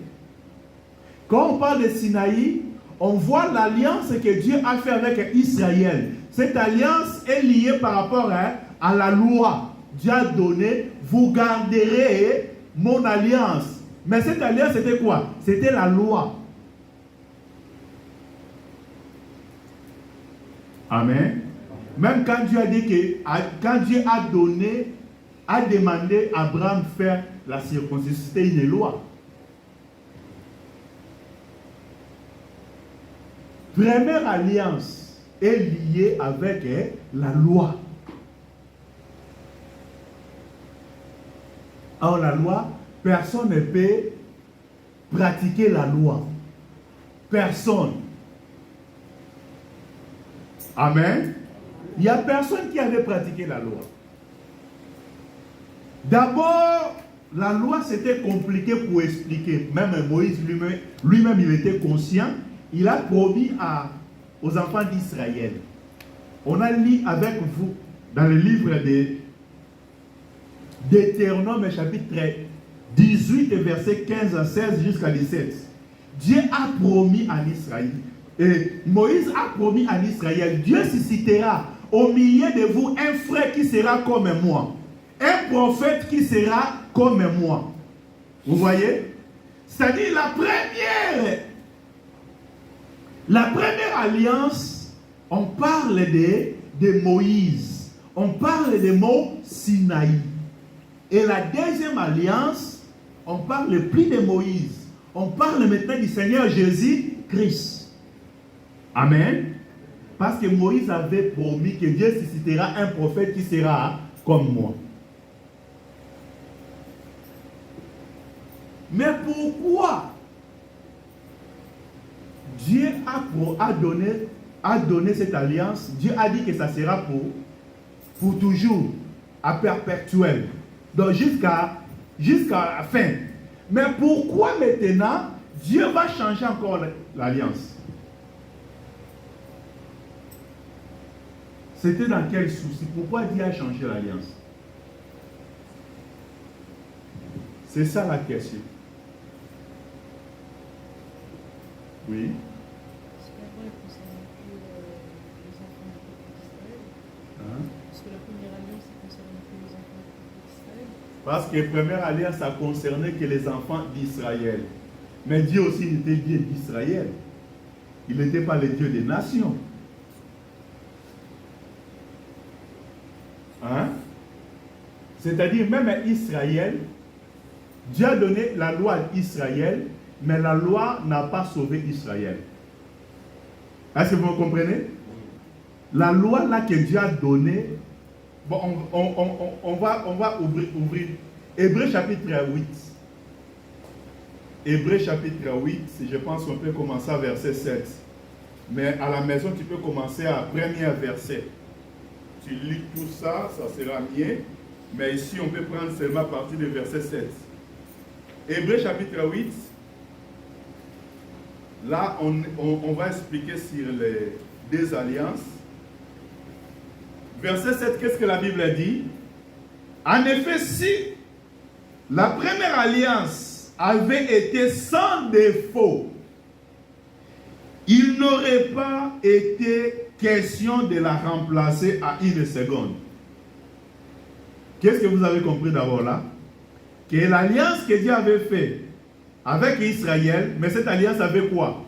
Quand on parle de Sinaï, on voit l'alliance que Dieu a fait avec Israël. Cette alliance est liée par rapport à la loi. Dieu a donné, vous garderez mon alliance. Mais cette alliance, c'était quoi? C'était la loi. Amen. Même quand Dieu a dit que, quand Dieu a demandé à Abraham de faire la circoncision, c'était une loi. Première alliance est liée avec la loi. Or, la loi, personne ne peut pratiquer la loi. Personne. Amen. Il n'y a personne qui avait pratiqué la loi. D'abord, la loi c'était compliqué pour expliquer. Même Moïse lui-même, il était conscient. Il a promis aux enfants d'Israël. On a lu avec vous dans le livre d'Éternome, chapitre 18, verset 15 à 16 jusqu'à 17. Dieu a promis en Israël. Et Moïse a promis en Israël, Dieu suscitera au milieu de vous un frère qui sera comme moi. Un prophète qui sera comme moi. Vous voyez? C'est-à-dire la première alliance, on parle de Moïse. On parle de mot Sinaï. Et la deuxième alliance, on parle plus de Moïse. On parle maintenant du Seigneur Jésus-Christ. Amen. Parce que Moïse avait promis que Dieu suscitera un prophète qui sera comme moi. Mais pourquoi Dieu a donné cette alliance? Dieu a dit que ça sera pour toujours, à perpétuel. Donc jusqu'à la fin. Mais pourquoi maintenant Dieu va changer encore l'alliance? C'était dans quel souci? Pourquoi Dieu a changé l'alliance? C'est ça la question. Oui. Parce qu'avant, il concernait que les enfants du peuple d'Israël. Hein? Parce que la première alliance, ça concernait que les enfants du peuple d'Israël. Parce que la première alliance, ça concernait que les enfants d'Israël. Mais Dieu aussi était Dieu d'Israël. Il n'était pas le Dieu des nations. Hein? C'est-à-dire, même à Israël, Dieu a donné la loi à Israël, mais la loi n'a pas sauvé Israël. Est-ce que vous comprenez? La loi là que Dieu a donnée, bon, on va ouvrir. Hébreux chapitre 8. Hébreux chapitre 8, je pense qu'on peut commencer à verset 7. Mais à la maison, tu peux commencer à premier verset. Tu lis tout ça, ça sera mieux. Mais ici, on peut prendre seulement à partir du verset 7. Hébreux chapitre 8. Là, on va expliquer sur les deux alliances. Verset 7, qu'est-ce que la Bible dit? En effet, si la première alliance avait été sans défaut, il n'aurait pas été question de la remplacer à une seconde. Qu'est-ce que vous avez compris d'abord là? Que l'alliance que Dieu avait faite avec Israël, mais cette alliance avait quoi?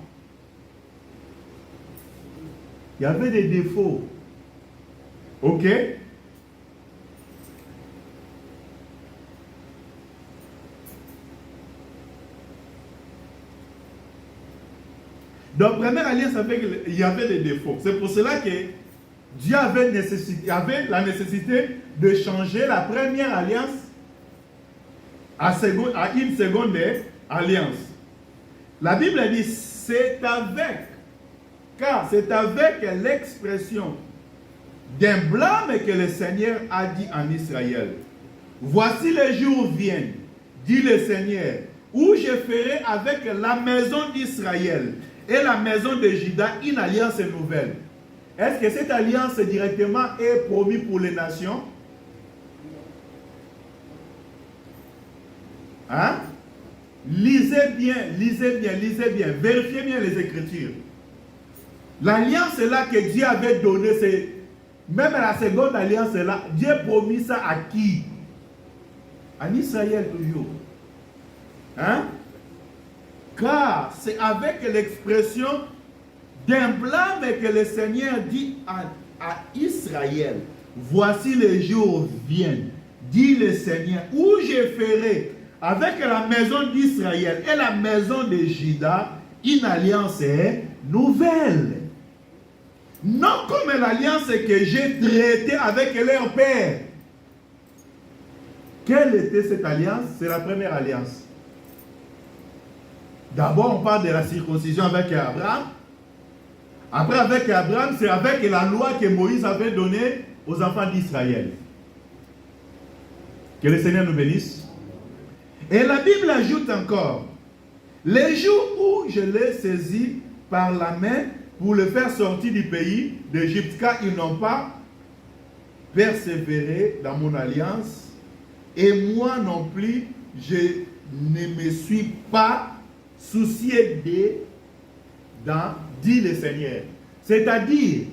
Il y avait des défauts. Ok? Donc, première alliance, il y avait des défauts. C'est pour cela que Dieu avait la nécessité de changer la première alliance à une seconde alliance. La Bible dit, car c'est avec l'expression d'un blâme que le Seigneur a dit en Israël. Voici les jours viennent, dit le Seigneur, où je ferai avec la maison d'Israël et la maison de Juda une alliance nouvelle. Est-ce que cette alliance directement est promise pour les nations? Hein? Lisez bien, vérifiez bien les Écritures. L'alliance là que Dieu avait donnée, c'est même la seconde alliance là, Dieu promis ça à qui? En Israël toujours. Hein? Car c'est avec l'expression d'un blâme que le Seigneur dit à Israël, voici les jours viennent, dit le Seigneur, où je ferai avec la maison d'Israël et la maison de Juda une alliance nouvelle. Non comme l'alliance que j'ai traitée avec leur père. Quelle était cette alliance? C'est la première alliance. D'abord, on parle de la circoncision avec Abraham. Après, avec Abraham, c'est avec la loi que Moïse avait donnée aux enfants d'Israël. Que le Seigneur nous bénisse. Et la Bible ajoute encore, les jours où je l'ai saisi par la main pour le faire sortir du pays d'Égypte, car ils n'ont pas persévéré dans mon alliance, et moi non plus, je ne me suis pas soucié d'eux, dit le Seigneur. C'est-à-dire,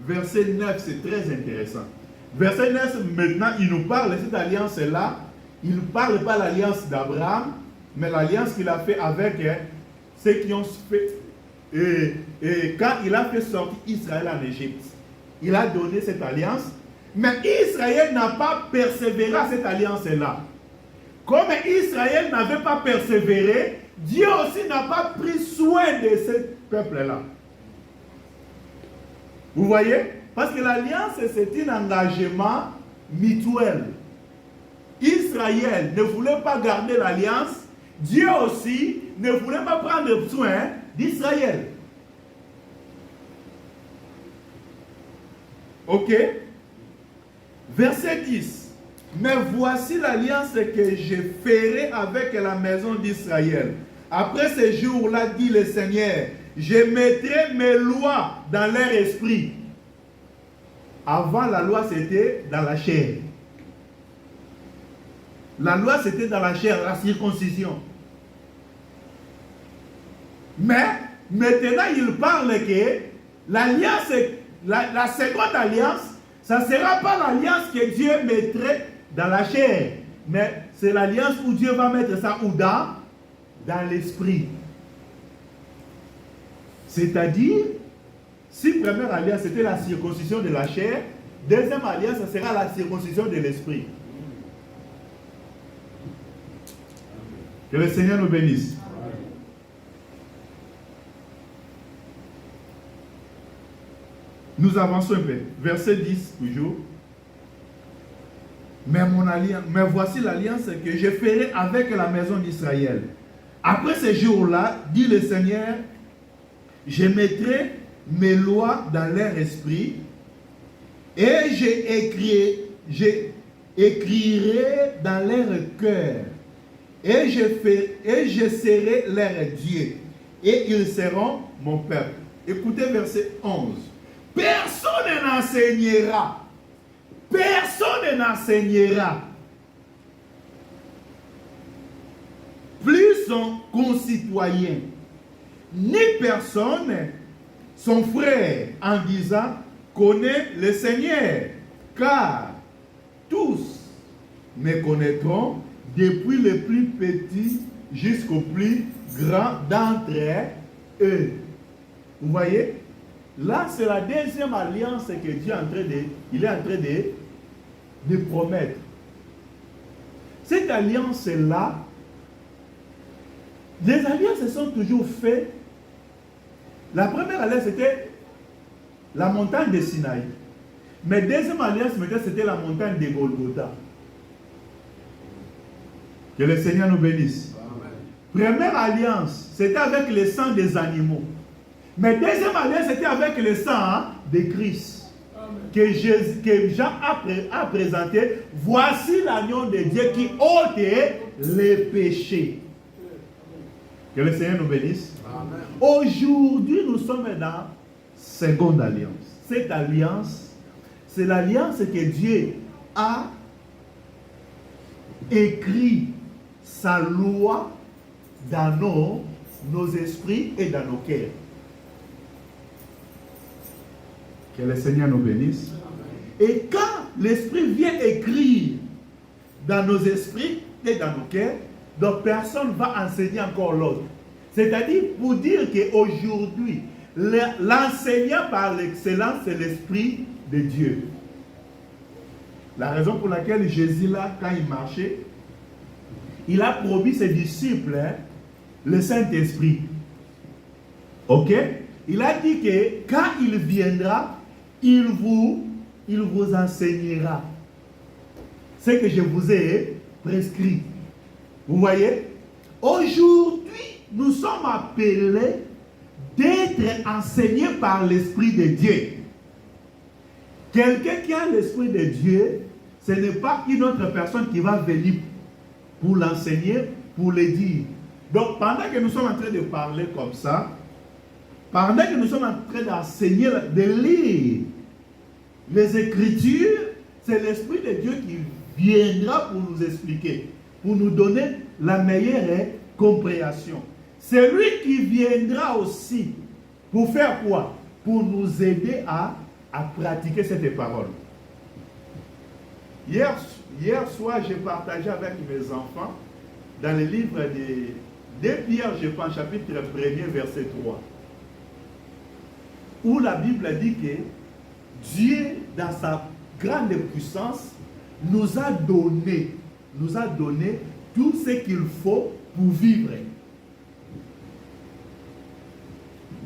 verset 9, c'est très intéressant. Verset 9, maintenant, il nous parle de cette alliance-là. Il ne parle pas de l'alliance d'Abraham, mais l'alliance qu'il a fait avec ceux qui ont fait. Et quand il a fait sortir Israël en Égypte, il a donné cette alliance. Mais Israël n'a pas persévéré à cette alliance-là. Comme Israël n'avait pas persévéré, Dieu aussi n'a pas pris soin de ce peuple-là. Vous voyez? Parce que l'alliance, c'est un engagement mutuel. Israël ne voulait pas garder l'alliance. Dieu aussi ne voulait pas prendre soin d'Israël. Ok? Verset 10. Mais voici l'alliance que je ferai avec la maison d'Israël. Après ces jours-là, dit le Seigneur, je mettrai mes lois dans leur esprit. Avant, la loi, c'était dans la chair. La loi, c'était dans la chair, la circoncision. Mais, maintenant, il parle que l'alliance, la seconde alliance, ça ne sera pas l'alliance que Dieu mettrait dans la chair. Mais c'est l'alliance où Dieu va mettre ça où dans l'esprit. C'est-à-dire, si première alliance c'était la circoncision de la chair, deuxième alliance, ça sera la circoncision de l'esprit. Que le Seigneur nous bénisse. Nous avançons un peu. Verset 10, toujours. Mais voici l'alliance que je ferai avec la maison d'Israël. Après ces jours-là, dit le Seigneur, je mettrai mes lois dans leur esprit et j'écrirai dans leur cœur et je serai leur Dieu et ils seront mon peuple. Écoutez verset 11. Personne n'enseignera. Personne n'enseignera. Plus son concitoyen, ni personne, son frère, en disant, connaît le Seigneur, car tous me connaîtront, depuis le plus petit jusqu'au plus grand d'entre eux. Vous voyez? Là, c'est la deuxième alliance que Dieu est en train de promettre. Cette alliance-là, les alliances se sont toujours faites. La première alliance, c'était la montagne de Sinaï. Mais la deuxième alliance, c'était la montagne de Golgotha. Que le Seigneur nous bénisse. Amen. Première alliance, c'était avec le sang des animaux. Mais deuxième alliance, c'était avec le sang de Christ. Que Jean a présenté. Voici l'agneau de Dieu qui ôte les péchés. Que le Seigneur nous bénisse. Aujourd'hui, nous sommes dans la seconde alliance. Cette alliance, c'est l'alliance que Dieu a écrit sa loi dans nos esprits et dans nos cœurs. Que le Seigneur nous bénisse. Et quand l'Esprit vient écrire dans nos esprits et dans nos cœurs, donc personne ne va enseigner encore l'autre. C'est-à-dire pour dire qu'aujourd'hui, l'enseignant par l'excellence, c'est l'Esprit de Dieu. La raison pour laquelle Jésus, là, quand il marchait, il a promis ses disciples le Saint-Esprit. Ok? Il a dit que quand il viendra, il vous enseignera ce que je vous ai prescrit. Vous voyez? Aujourd'hui, nous sommes appelés d'être enseigné par l'Esprit de Dieu. Quelqu'un qui a l'Esprit de Dieu, ce n'est pas une autre personne qui va venir pour l'enseigner, pour le dire. Donc, pendant que nous sommes en train de parler comme ça, pendant que nous sommes en train d'enseigner, de lire les Écritures, c'est l'Esprit de Dieu qui viendra pour nous expliquer, pour nous donner la meilleure compréhension. C'est lui qui viendra aussi pour faire quoi? Pour nous aider à pratiquer cette parole. Hier soir, j'ai partagé avec mes enfants dans le livre de Pierre, je pense, chapitre 1er, verset 3, où la Bible dit que Dieu, dans sa grande puissance, nous a donné tout ce qu'il faut pour vivre.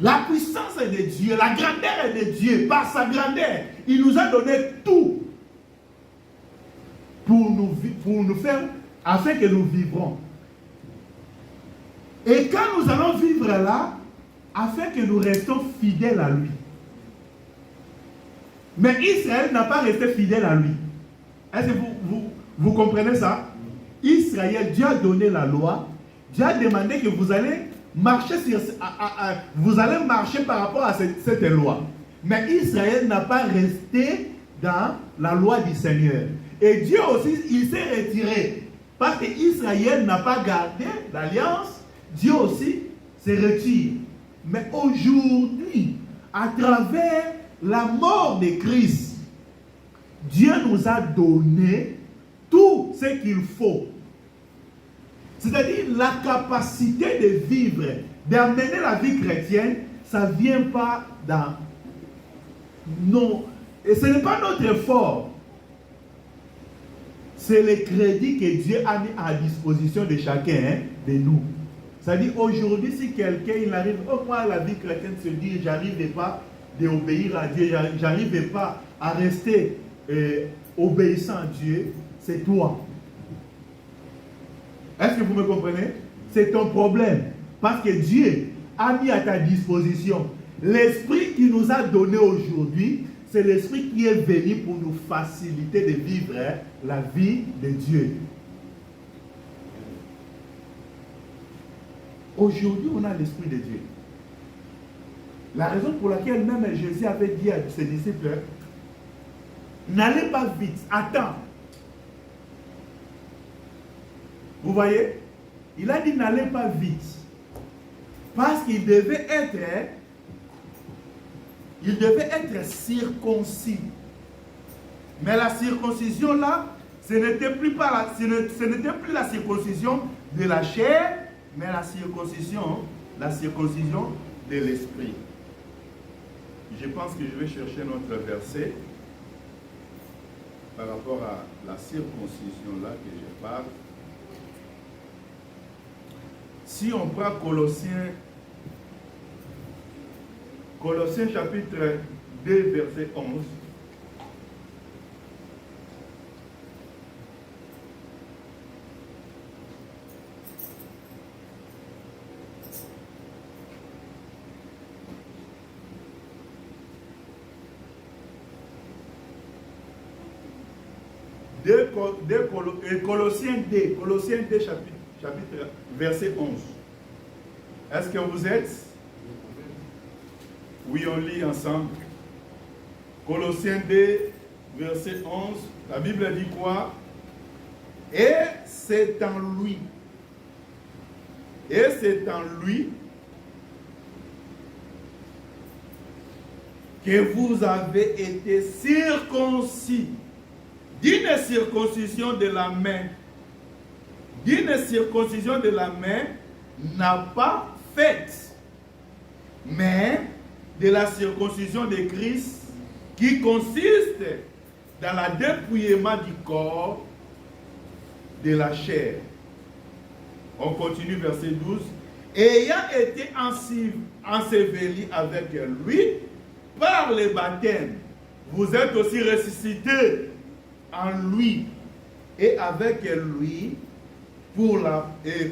La puissance est de Dieu, la grandeur est de Dieu. Par sa grandeur, il nous a donné tout pour nous faire, afin que nous vivrons. Et quand nous allons vivre là, afin que nous restons fidèles à lui. Mais Israël n'a pas resté fidèle à lui. Est-ce que vous comprenez ça? Israël, Dieu a donné la loi. Dieu a demandé que vous allez marcher par rapport à cette loi. Mais Israël n'a pas resté dans la loi du Seigneur. Et Dieu aussi, il s'est retiré. Parce qu'Israël n'a pas gardé l'alliance, Dieu aussi se retire. Mais aujourd'hui, à travers la mort de Christ, Dieu nous a donné tout ce qu'il faut. C'est-à-dire la capacité de vivre, d'amener la vie chrétienne, ça ne vient pas dans... Non, et ce n'est pas notre effort. C'est le crédit que Dieu a mis à disposition de chacun de nous. C'est-à-dire aujourd'hui, si quelqu'un il arrive, oh moi la vie chrétienne se dit, j'arrive pas d'obéir à Dieu, j'arrive pas à rester obéissant à Dieu, c'est toi. Est-ce que vous me comprenez? C'est ton problème. Parce que Dieu a mis à ta disposition l'esprit qu'il nous a donné aujourd'hui. C'est l'esprit qui est venu pour nous faciliter de vivre la vie de Dieu. Aujourd'hui, on a l'esprit de Dieu. La raison pour laquelle même Jésus avait dit à ses disciples, n'allez pas vite, attends. Vous voyez? Il a dit n'allez pas vite. Parce qu'il devait être circoncis. Mais la circoncision là, ce n'était plus la circoncision de la chair, mais la circoncision de l'esprit. Je pense que je vais chercher notre verset par rapport à la circoncision là que je parle. Si on prend Colossiens chapitre 2, verset 11. Colossiens 2, chapitre verset 11. Est-ce que vous êtes? Oui, on lit ensemble. Colossiens 2, verset 11. La Bible dit quoi? Et c'est en lui. Et c'est en lui que vous avez été circoncis d'une circoncision de la main. D'une circoncision de la main n'a pas faite, mais de la circoncision de Christ qui consiste dans le dépouillement du corps de la chair. On continue verset 12. Ayant été enseveli avec lui par le baptême, vous êtes aussi ressuscités en lui et avec lui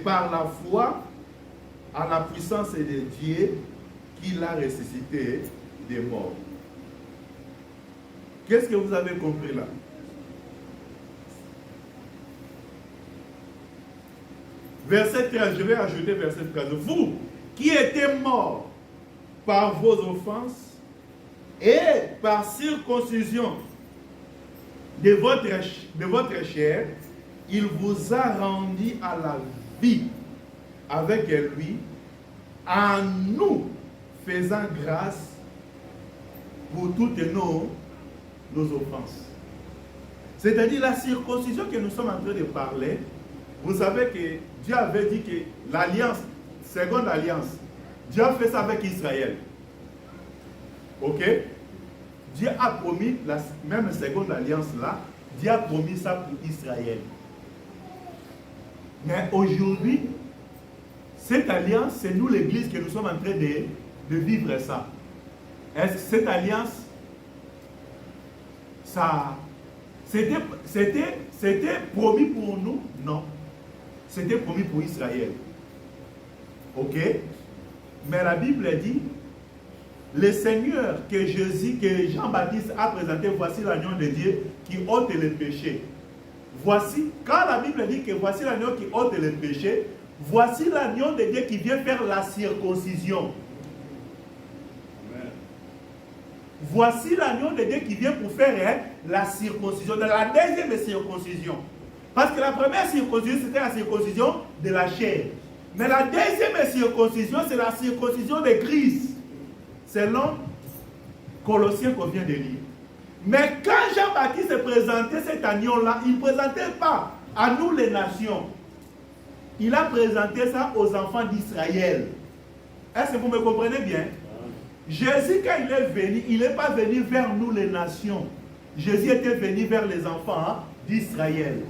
par la foi à la puissance de Dieu qu'il a ressuscité des morts. Qu'est-ce que vous avez compris là? Verset 13, je vais ajouter verset 13. Vous qui étiez morts par vos offenses et par circoncision de votre chair, il vous a rendu à la vie avec lui, en nous faisant grâce pour toutes nos offenses. C'est-à-dire la circoncision que nous sommes en train de parler. Vous savez que Dieu avait dit que l'alliance, seconde alliance, Dieu a fait ça avec Israël. Ok? Dieu a promis, même seconde alliance là, Dieu a promis ça pour Israël. Mais aujourd'hui, cette alliance, c'est nous l'église que nous sommes en train de vivre ça. Est-ce que cette alliance, ça, c'était promis pour nous? Non. C'était promis pour Israël. Ok? Mais la Bible dit, le Seigneur que Jean-Baptiste a présenté, voici l'agneau de Dieu qui ôte les péchés. Voici, quand la Bible dit que voici l'agneau qui ôte les péchés, voici l'agneau de Dieu qui vient faire la circoncision. Amen. Voici l'agneau de Dieu qui vient pour faire la circoncision, la deuxième circoncision. Parce que la première circoncision, c'était la circoncision de la chair. Mais la deuxième circoncision, c'est la circoncision de Christ. Selon Colossiens qu'on vient de lire. Mais quand Jean-Baptiste présentait cet agneau-là, il ne présentait pas à nous les nations. Il a présenté ça aux enfants d'Israël. Est-ce que vous me comprenez bien? Jésus, quand il est venu, il n'est pas venu vers nous les nations. Jésus était venu vers les enfants d'Israël.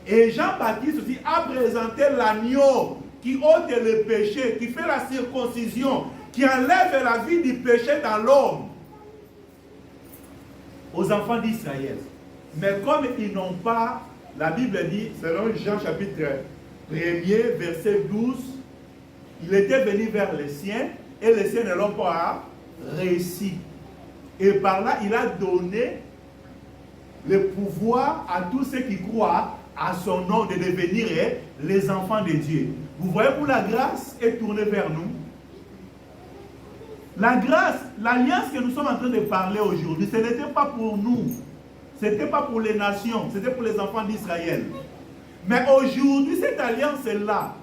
Et Jean-Baptiste aussi a présenté l'agneau qui ôte le péché, qui fait la circoncision, qui enlève la vie du péché dans l'homme aux enfants d'Israël. Mais comme ils n'ont pas, la Bible dit, selon Jean chapitre 1er, verset 12, il était venu vers les siens et les siens ne l'ont pas réussi. Et par là, il a donné le pouvoir à tous ceux qui croient à son nom de devenir les enfants de Dieu. Vous voyez où la grâce est tournée vers nous? La grâce, l'alliance que nous sommes en train de parler aujourd'hui, ce n'était pas pour nous. Ce n'était pas pour les nations, c'était pour les enfants d'Israël. Mais aujourd'hui, cette alliance-là,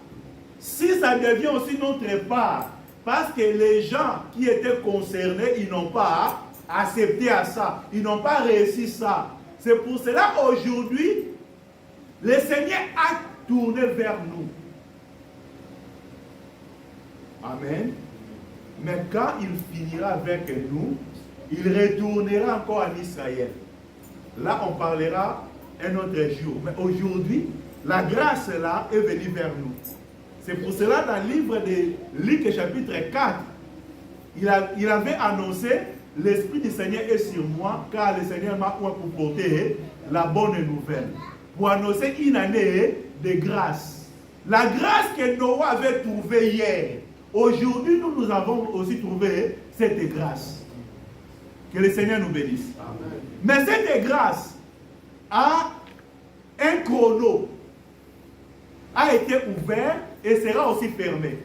si ça devient aussi notre part, parce que les gens qui étaient concernés, ils n'ont pas accepté à ça, ils n'ont pas réussi ça. C'est pour cela aujourd'hui, le Seigneur a tourné vers nous. Amen. Mais quand il finira avec nous, il retournera encore en Israël. Là, on parlera un autre jour. Mais aujourd'hui, la grâce là est venue vers nous. C'est pour cela, dans le livre de Luc chapitre 4, il avait annoncé, l'Esprit du Seigneur est sur moi, car le Seigneur m'a oint pour porter la bonne nouvelle. Pour annoncer une année de grâce. La grâce que Noah avait trouvée hier, aujourd'hui, nous avons aussi trouvé cette grâce. Que le Seigneur nous bénisse. Amen. Mais cette grâce a un chrono, a été ouvert et sera aussi fermé.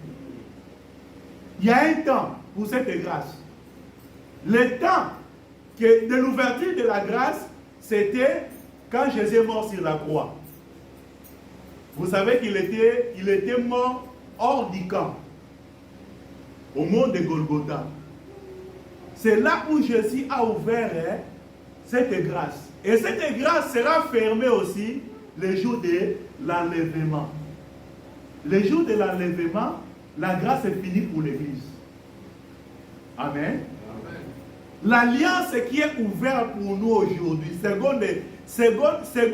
Il y a un temps pour cette grâce. Le temps de l'ouverture de la grâce, c'était quand Jésus est mort sur la croix. Vous savez qu'il était mort hors du camp, au mont de Golgotha. C'est là où Jésus a ouvert cette grâce. Et cette grâce sera fermée aussi le jour de l'enlèvement. Le jour de l'enlèvement, la grâce est finie pour l'Église. Amen. L'alliance qui est ouverte pour nous aujourd'hui, seconde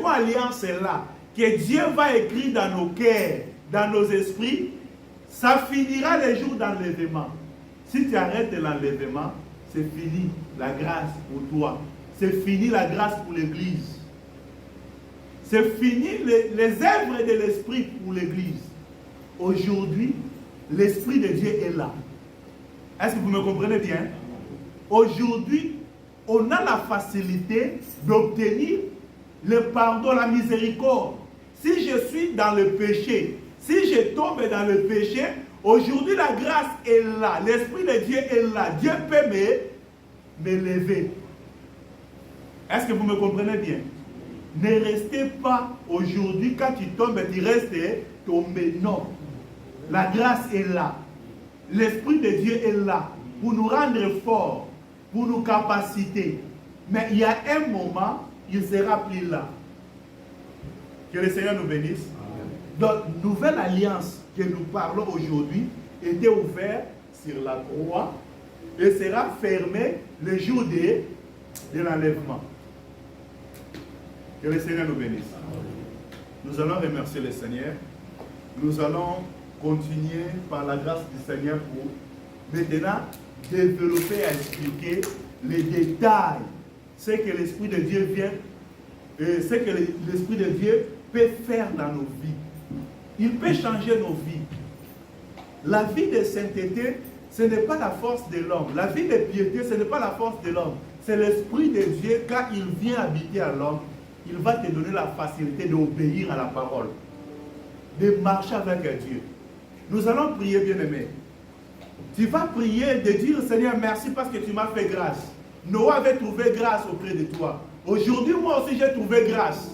alliance est là, que Dieu va écrire dans nos cœurs, dans nos esprits, ça finira le jour d'enlèvement. Si tu arrêtes l'enlèvement, c'est fini la grâce pour toi. C'est fini la grâce pour l'Église. C'est fini les œuvres de l'Esprit pour l'Église. Aujourd'hui, l'Esprit de Dieu est là. Est-ce que vous me comprenez bien? Aujourd'hui, on a la facilité d'obtenir le pardon, la miséricorde. Si je suis dans le péché, si je tombe dans le péché, aujourd'hui la grâce est là, l'Esprit de Dieu est là. Dieu peut me lever. Est-ce que vous me comprenez bien? Ne restez pas aujourd'hui, quand tu tombes, tu restes tombé. Non. La grâce est là. L'Esprit de Dieu est là pour nous rendre forts, pour nous capaciter. Mais il y a un moment, il ne sera plus là. Que le Seigneur nous bénisse. Donc, nouvelle alliance que nous parlons aujourd'hui était ouverte sur la croix et sera fermée le jour de l'enlèvement. Que le Seigneur nous bénisse. Nous allons remercier le Seigneur. Nous allons continuer par la grâce du Seigneur pour maintenant développer et expliquer les détails. Ce que l'Esprit de Dieu vient, ce que l'Esprit de Dieu peut faire dans nos vies. Il peut changer nos vies. La vie de sainteté, ce n'est pas la force de l'homme. La vie de piété, ce n'est pas la force de l'homme. C'est l'Esprit de Dieu, quand il vient habiter à l'homme, il va te donner la facilité d'obéir à la parole, de marcher avec Dieu. Nous allons prier, bien-aimé. Tu vas prier de dire, Seigneur, merci parce que tu m'as fait grâce. Noah avait trouvé grâce auprès de toi. Aujourd'hui, moi aussi, j'ai trouvé grâce.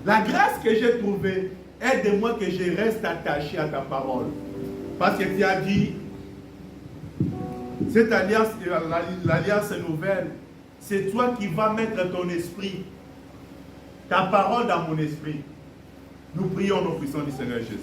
La grâce que j'ai trouvée, aide-moi que je reste attaché à ta parole. Parce que tu as dit, cette alliance, l'alliance nouvelle, c'est toi qui vas mettre ton esprit, ta parole dans mon esprit. Nous prions au puissant du Seigneur Jésus.